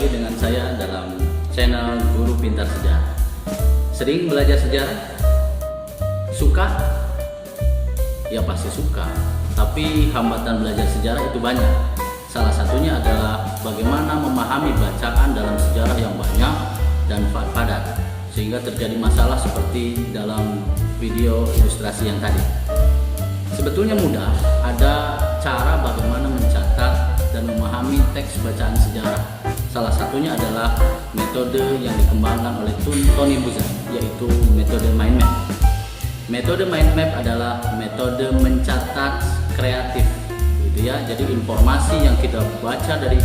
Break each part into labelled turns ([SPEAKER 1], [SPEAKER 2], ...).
[SPEAKER 1] lagi dengan saya dalam channel Guru Pintar Sejarah. Sering belajar sejarah? Suka? Ya pasti suka. Tapi hambatan belajar sejarah itu banyak. Salah satunya adalah bagaimana memahami bacaan dalam sejarah yang banyak dan padat, sehingga terjadi masalah seperti dalam video ilustrasi yang tadi. Sebetulnya mudah, ada cara bagaimana mencatat dan memahami teks bacaan sejarah. Salah satunya adalah metode yang dikembangkan oleh Tony Buzan, yaitu metode mind map. Metode mind map adalah metode mencatat kreatif, gitu ya. Jadi informasi yang kita baca dari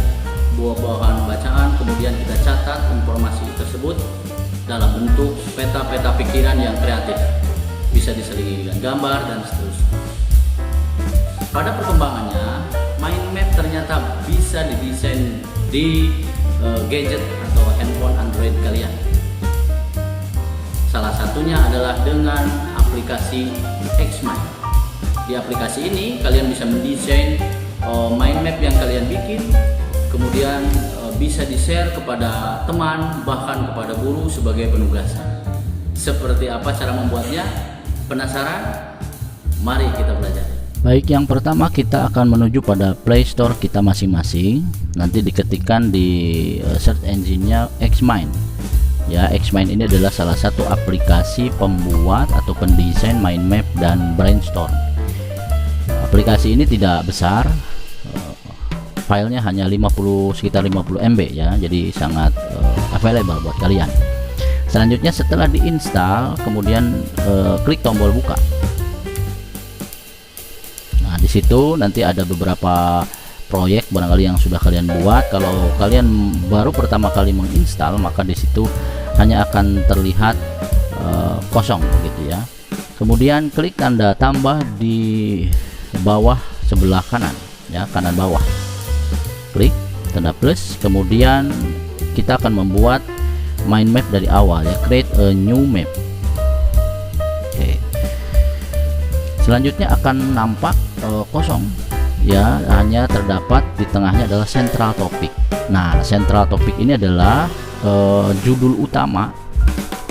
[SPEAKER 1] buah-buahan bacaan, kemudian kita catat informasi tersebut dalam bentuk peta-peta pikiran yang kreatif, bisa diselingi dengan gambar dan seterusnya. Pada perkembangannya, mind map ternyata bisa didesain di gadget atau handphone Android kalian. Salah satunya adalah dengan aplikasi Xmind. Di aplikasi ini kalian bisa mendesain mind map yang kalian bikin, kemudian bisa di-share kepada teman, bahkan kepada guru sebagai penugasan. Seperti apa cara membuatnya? Penasaran? Mari kita belajar.
[SPEAKER 2] Baik, yang pertama kita akan menuju pada Play Store kita masing-masing. Nanti diketikkan di search engine-nya Xmind. Ya, Xmind ini adalah salah satu aplikasi pembuat atau pendesain mind map dan brainstorm. Aplikasi ini tidak besar, filenya hanya sekitar 50 MB ya, jadi sangat available buat kalian. Selanjutnya setelah diinstal, kemudian klik tombol buka. Nah, di situ nanti ada beberapa proyek barangkali yang sudah kalian buat. Kalau kalian baru pertama kali menginstal, maka di situ hanya akan terlihat kosong gitu ya. Kemudian klik tanda tambah di bawah sebelah kanan ya, kanan bawah. Klik tanda plus, kemudian kita akan membuat mind map dari awal ya, create a new map. Oke. Selanjutnya akan nampak kosong ya, hanya terdapat di tengahnya adalah central topic. Nah, central topic ini adalah judul utama,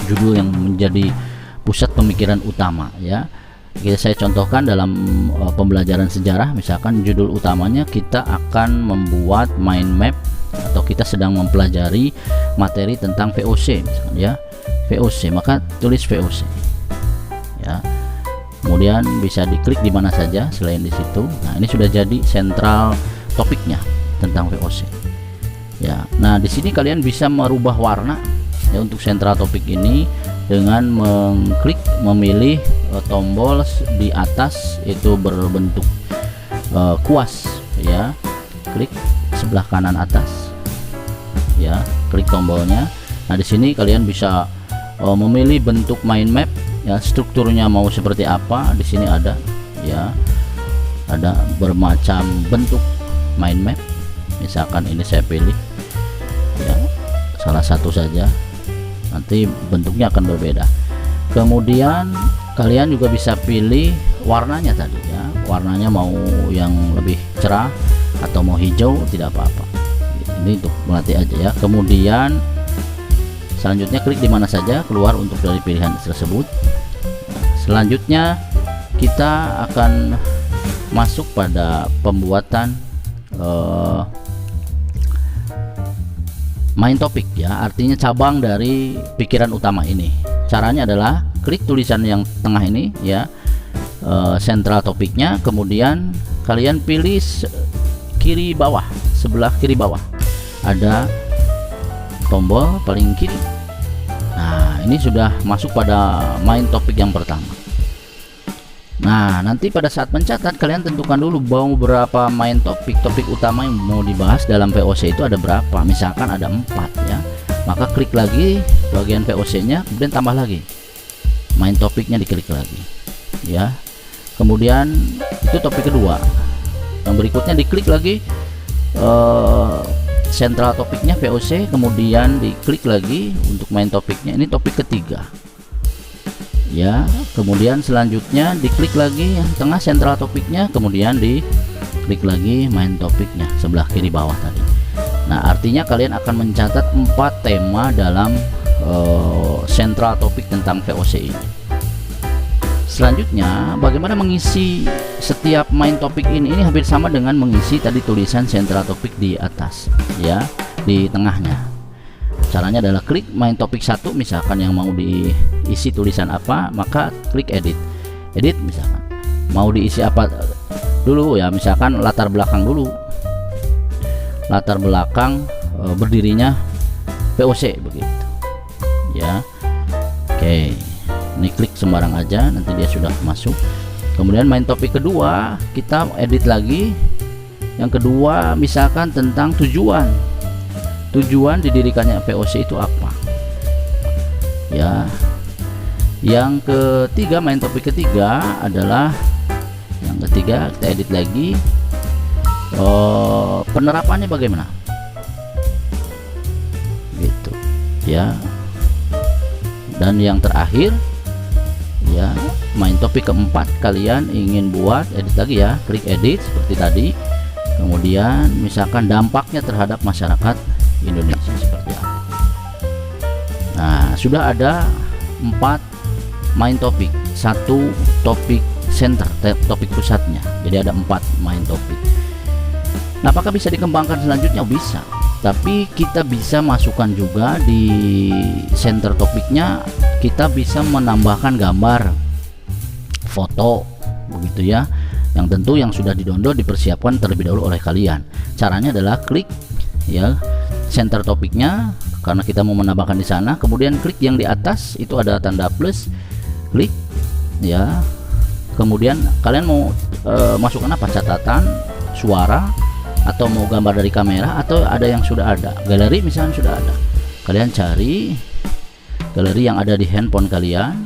[SPEAKER 2] judul yang menjadi pusat pemikiran utama ya. Saya contohkan dalam pembelajaran sejarah, misalkan judul utamanya kita akan membuat mind map atau kita sedang mempelajari materi tentang VOC misalkan ya, VOC, maka tulis VOC ya. Kemudian bisa diklik di mana saja selain di situ. Nah, ini sudah jadi sentral topiknya tentang VOC ya. Nah, di sini kalian bisa merubah warna ya untuk sentral topik ini dengan mengklik memilih tombol di atas itu berbentuk kuas ya. Klik sebelah kanan atas ya, klik tombolnya. Nah, di sini kalian bisa memilih bentuk mind map ya, strukturnya mau seperti apa. Di sini ada ya, ada bermacam bentuk mind map. Misalkan ini saya pilih ya, salah satu saja, nanti bentuknya akan berbeda. Kemudian kalian juga bisa pilih warnanya tadi ya, warnanya mau yang lebih cerah atau mau hijau, tidak apa-apa. Ini untuk melatih aja ya. Kemudian selanjutnya klik di mana saja keluar untuk dari pilihan tersebut. Selanjutnya kita akan masuk pada pembuatan main topik ya, artinya cabang dari pikiran utama ini. Caranya adalah klik tulisan yang tengah ini ya, sentral topiknya, kemudian kalian pilih kiri bawah, sebelah kiri bawah ada tombol paling kiri. Nah, ini sudah masuk pada main topik yang pertama. Nah, nanti pada saat mencatat kalian tentukan dulu mau berapa main topik utama yang mau dibahas dalam VOC itu ada berapa. Misalkan ada 4 ya, maka klik lagi bagian VOC nya, kemudian tambah lagi main topiknya, diklik lagi ya. Kemudian itu topik kedua. Yang berikutnya diklik lagi sentral topiknya VOC, kemudian diklik lagi untuk main topiknya, ini topik ketiga ya. Kemudian selanjutnya diklik lagi yang tengah sentral topiknya, kemudian diklik lagi main topiknya sebelah kiri bawah tadi. Nah, artinya kalian akan mencatat 4 tema dalam central topik tentang VOC ini. Selanjutnya, bagaimana mengisi setiap main topik ini? Ini hampir sama dengan mengisi tadi tulisan central topik di atas, ya, di tengahnya. Caranya adalah klik main topik 1, misalkan yang mau diisi tulisan apa, maka klik edit. Edit misalkan. Mau diisi apa dulu ya, misalkan latar belakang dulu. Latar belakang berdirinya VOC begitu. Ya. Oke. Ini klik sembarang aja, nanti dia sudah masuk. Kemudian main topik kedua, kita edit lagi. Yang kedua misalkan tentang tujuan didirikannya VOC itu apa, ya. Yang ketiga, main topik ketiga adalah yang ketiga, kita edit lagi. Penerapannya bagaimana gitu, ya. Dan yang terakhir, ya, main topik keempat, kalian ingin buat edit lagi, ya, klik edit seperti tadi. Kemudian misalkan dampaknya terhadap masyarakat Indonesia seperti apa. Nah, sudah ada 4 main topik, 1 topik center, topik pusatnya. Jadi ada 4 main topik. Nah, apakah bisa dikembangkan selanjutnya? Bisa, tapi kita bisa masukkan juga di center topiknya, kita bisa menambahkan gambar, foto begitu, ya, yang tentu yang sudah didownload dipersiapkan terlebih dahulu oleh kalian. Caranya adalah klik, ya, center topiknya karena kita mau menambahkan di sana, kemudian klik yang di atas itu ada tanda plus, klik, ya. Kemudian kalian mau masukkan apa, catatan, suara, atau mau gambar dari kamera, atau ada yang sudah ada, galeri misalnya sudah ada, kalian cari galeri yang ada di handphone kalian,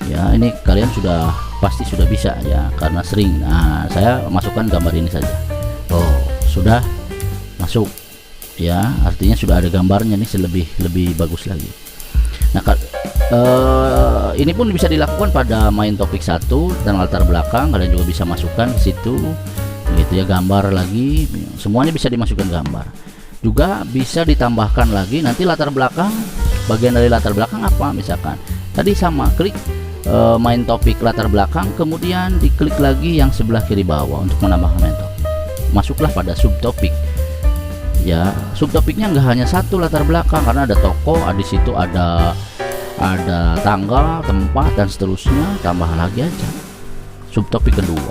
[SPEAKER 2] ya. Ini kalian sudah pasti sudah bisa, ya, karena sering. Nah, saya masukkan gambar ini saja. Oh, sudah masuk, ya, artinya sudah ada gambarnya nih, lebih bagus lagi. Nah, ini pun bisa dilakukan pada main topik 1 dan latar belakang, kalian juga bisa masukkan di situ gitu, ya, gambar lagi, semuanya bisa dimasukkan gambar. Juga bisa ditambahkan lagi nanti latar belakang, bagian dari latar belakang apa, misalkan tadi sama, klik main topik latar belakang, kemudian diklik lagi yang sebelah kiri bawah untuk menambahkan main topik. Masuklah pada subtopik, ya. Subtopiknya nggak hanya 1 latar belakang, karena ada toko, di situ ada tanggal, tempat, dan seterusnya. Tambah lagi aja subtopik kedua,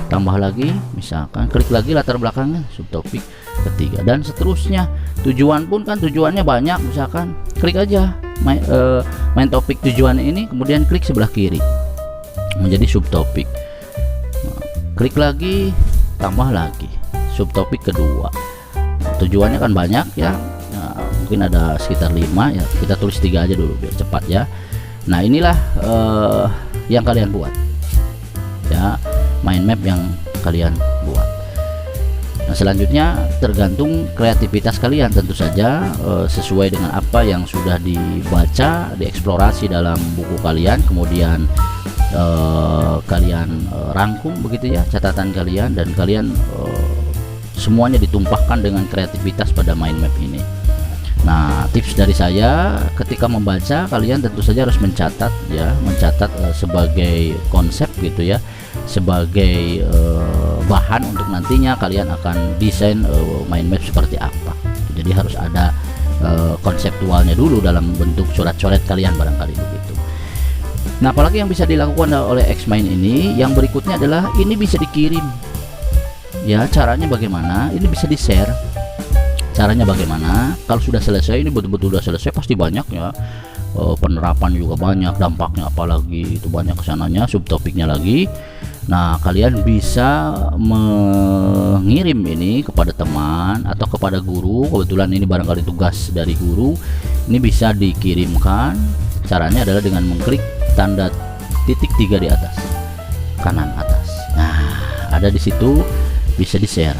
[SPEAKER 2] tambah lagi, misalkan klik lagi latar belakangnya, subtopik ketiga, dan seterusnya. Tujuan pun kan tujuannya banyak, misalkan klik aja main topik tujuan ini, kemudian klik sebelah kiri menjadi subtopik. Klik lagi, tambah lagi subtopik kedua. Tujuannya kan banyak, ya. Nah, mungkin ada sekitar 5, ya, kita tulis 3 aja dulu biar cepat, ya. Nah, inilah yang kalian buat, ya, mind map yang kalian buat. Nah, selanjutnya tergantung kreativitas kalian, tentu saja sesuai dengan apa yang sudah dibaca, dieksplorasi dalam buku kalian, kemudian kalian rangkum begitu, ya, catatan kalian, dan kalian semuanya ditumpahkan dengan kreativitas pada mind map ini. Nah, tips dari saya, ketika membaca kalian tentu saja harus mencatat, ya, mencatat sebagai konsep gitu, ya, sebagai bahan untuk nantinya kalian akan desain mind map seperti apa. Jadi harus ada konseptualnya dulu dalam bentuk coret-coret kalian barangkali begitu. Nah, apalagi yang bisa dilakukan oleh Xmind ini, yang berikutnya adalah ini bisa dikirim, ya. Caranya bagaimana? Ini bisa di share. Caranya bagaimana? Kalau sudah selesai, ini betul-betul sudah selesai, pasti banyak, ya, penerapan juga banyak, dampaknya apalagi itu banyak kesananya, subtopiknya lagi. Nah, kalian bisa mengirim ini kepada teman atau kepada guru. Kebetulan ini barangkali tugas dari guru, ini bisa dikirimkan. Caranya adalah dengan mengklik tanda titik 3 di atas, kanan atas. Nah, ada di situ, bisa di share.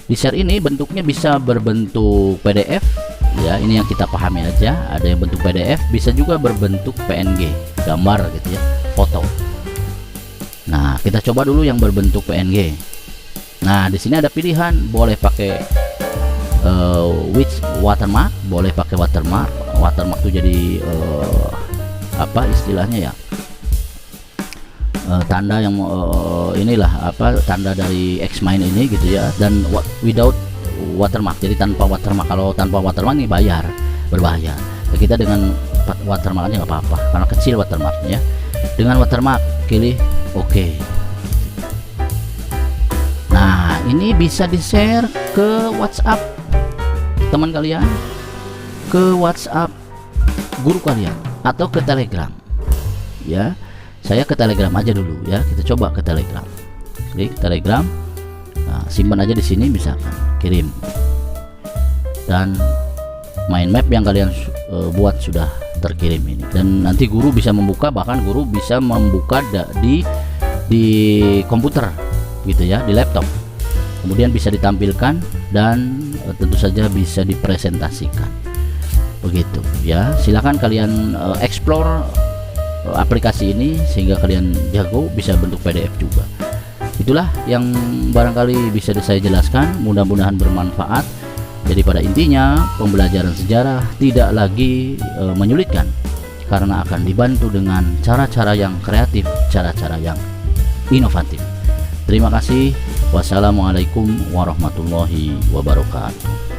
[SPEAKER 2] Di share ini bentuknya bisa berbentuk PDF, ya, ini yang kita pahami aja. Ada yang bentuk PDF, bisa juga berbentuk PNG, gambar gitu, ya, foto. Nah, kita coba dulu yang berbentuk PNG. Nah, di sini ada pilihan, boleh pakai which watermark, boleh pakai watermark. Watermark itu jadi apa istilahnya ya? Tanda yang inilah apa tanda dari Xmind ini gitu ya. Dan without watermark, jadi tanpa watermark. Kalau tanpa watermark ini berbayar. Kita dengan watermark aja nggak apa-apa karena kecil watermarknya. Dengan watermark pilih oke. Nah, ini bisa di share ke WhatsApp teman kalian, ke WhatsApp guru kalian, atau ke Telegram ya. Saya ke Telegram aja dulu ya, kita coba ke Telegram. Klik Telegram, nah, simpan aja di sini, misalkan kirim, dan mind map yang kalian buat sudah terkirim ini. Dan nanti guru bisa membuka, bahkan guru bisa membuka di komputer gitu ya, di laptop. Kemudian bisa ditampilkan dan tentu saja bisa dipresentasikan. Begitu ya. Silakan kalian explore aplikasi ini sehingga kalian jago, bisa bentuk PDF juga. Itulah yang barangkali bisa saya jelaskan, mudah-mudahan bermanfaat. Jadi pada intinya pembelajaran sejarah tidak lagi menyulitkan karena akan dibantu dengan cara-cara yang kreatif, cara-cara yang inovatif. Terima kasih. Wassalamualaikum warahmatullahi wabarakatuh.